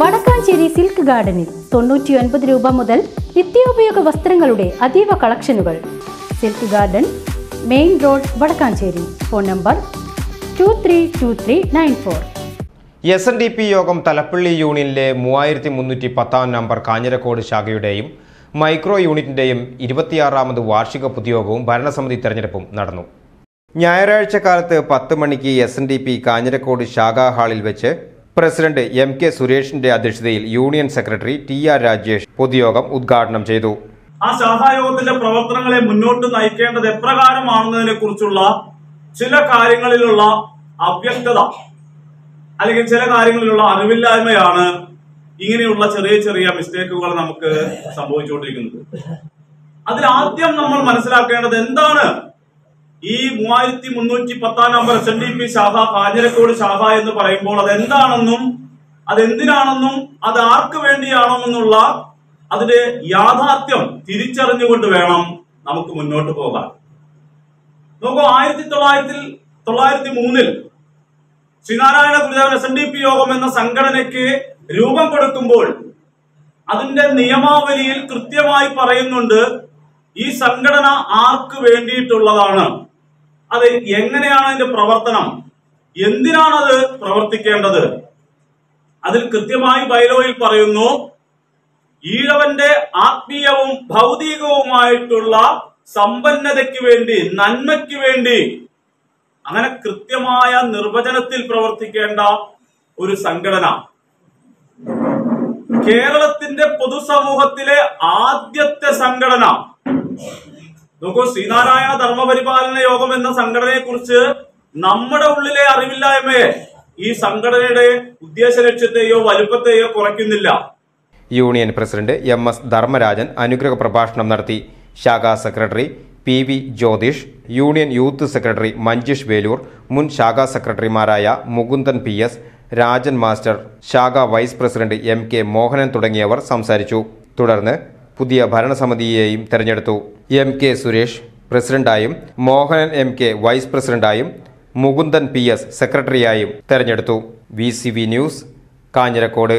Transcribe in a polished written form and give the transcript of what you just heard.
Vadakkanchery silk ഗാർഡനിൽ 99 രൂപ മുതൽ നിത്യോപയോഗ വസ്ത്രങ്ങളുടെ അതീവ കളക്ഷനുകൾ. Silk garden, main road, Vadakkanchery. Phone number 232394. SNDP യോഗം തലപ്പള്ളി യൂണിയനിലെ 3310 നമ്പർ കാഞ്ഞിരക്കോട് ശാഖയുടെയും മൈക്രോ യൂണിറ്റിന്റെയും 26ാമത് വാർഷിക പൊതുയോഗവും ഭരണസമിതി തെരഞ്ഞെടുപ്പും നടന്നു. ഞായറാഴ്ച കാലത്ത് 10 മണിക്ക് SNDP കാഞ്ഞിരക്കോട് ശാഖാ ഹാളിൽ വെച്ച് പ്രസിഡന്റ് MK സുരേഷിന്റെ അധ്യക്ഷതയിൽ യൂണിയൻ സെക്രട്ടറി TR രാജേഷ് പൊതുയോഗം ഉദ്ഘാടനം ചെയ്തു. ആ ശാഖായോഗത്തിന്റെ പ്രവർത്തനങ്ങളെ മുന്നോട്ട് നയിക്കേണ്ടത് എപ്രകാരമാണെന്നതിനെ കുറിച്ചുള്ള ചില കാര്യങ്ങളിലുള്ള അവ്യക്തത അല്ലെങ്കിൽ ചില കാര്യങ്ങളിലുള്ള അറിവില്ലായ്മയാണ് ഇങ്ങനെയുള്ള ചെറിയ ചെറിയ മിസ്റ്റേക്കുകൾ നമുക്ക് സംഭവിച്ചുകൊണ്ടിരിക്കുന്നത്. അതിലാദ്യം നമ്മൾ മനസ്സിലാക്കേണ്ടത് എന്താണ് ഈ 3310 നമ്പർ SNDP ശാഖ കാഞ്ഞിരക്കോട് ശാഖ എന്ന് പറയുമ്പോൾ അതെന്താണെന്നും അതെന്തിനാണെന്നും അത് ആർക്ക് വേണ്ടിയാണെന്നുള്ള അതിന്റെ യാഥാർത്ഥ്യം തിരിച്ചറിഞ്ഞുകൊണ്ട് വേണം നമുക്ക് മുന്നോട്ട് പോകാൻ. നോക്കൂ, 1903 ശ്രീനാരായണ ഗുരുദേവൻ SNDP യോഗം എന്ന സംഘടനയ്ക്ക് രൂപം കൊടുക്കുമ്പോൾ അതിന്റെ നിയമാവലിയിൽ കൃത്യമായി പറയുന്നുണ്ട് ഈ സംഘടന ആർക്ക് വേണ്ടിയിട്ടുള്ളതാണ്, അത് എങ്ങനെയാണ് അതിന്റെ പ്രവർത്തനം, എന്തിനാണത് പ്രവർത്തിക്കേണ്ടത്. അതിൽ കൃത്യമായി ബൈലോയിൽ പറയുന്നു ഈഴവന്റെ ആത്മീയവും ഭൗതികവുമായിട്ടുള്ള സമ്പന്നതയ്ക്ക് വേണ്ടി, നന്മയ്ക്ക് വേണ്ടി, അങ്ങനെ കൃത്യമായ നിർവചനത്തിൽ പ്രവർത്തിക്കേണ്ട ഒരു സംഘടന. കേരളത്തിന്റെ പൊതുസമൂഹത്തിലെ ആദ്യത്തെ സംഘടന. നോക്കൂ, ശ്രീനാരായണ ധർമ്മപരിപാലന യോഗം എന്ന സംഘടനയെ കുറിച്ച് നമ്മുടെ ഉള്ളിലെ അറിവില്ലായ്മയെ ഈ സംഘടനയുടെ ഉദ്ദേശ ലക്ഷ്യത്തെയോ വലുപ്പത്തെയോ കുറയ്ക്കുന്നില്ല. യൂണിയൻ പ്രസിഡന്റ് MS ധർമ്മരാജൻ അനുഗ്രഹ പ്രഭാഷണം നടത്തി. ശാഖാ secretary PV Jyothish, union youth secretary Manjush Veloor, മുൻ ശാഖാ സെക്രട്ടറിമാരായ മുകുന്ദൻ PS, രാജൻ മാസ്റ്റർ, ശാഖാ വൈസ് പ്രസിഡന്റ് MK മോഹനൻ തുടങ്ങിയവർ സംസാരിച്ചു. തുടർന്ന് പുതിയ ഭരണസമിതിയെയും തെരഞ്ഞെടുത്തു. MK സുരേഷ് പ്രസിഡന്റായും മോഹനൻ MK വൈസ് പ്രസിഡന്റായും മുകുന്ദൻ PS സെക്രട്ടറിയായും തെരഞ്ഞെടുത്തു. VCV news, Kanjirakode.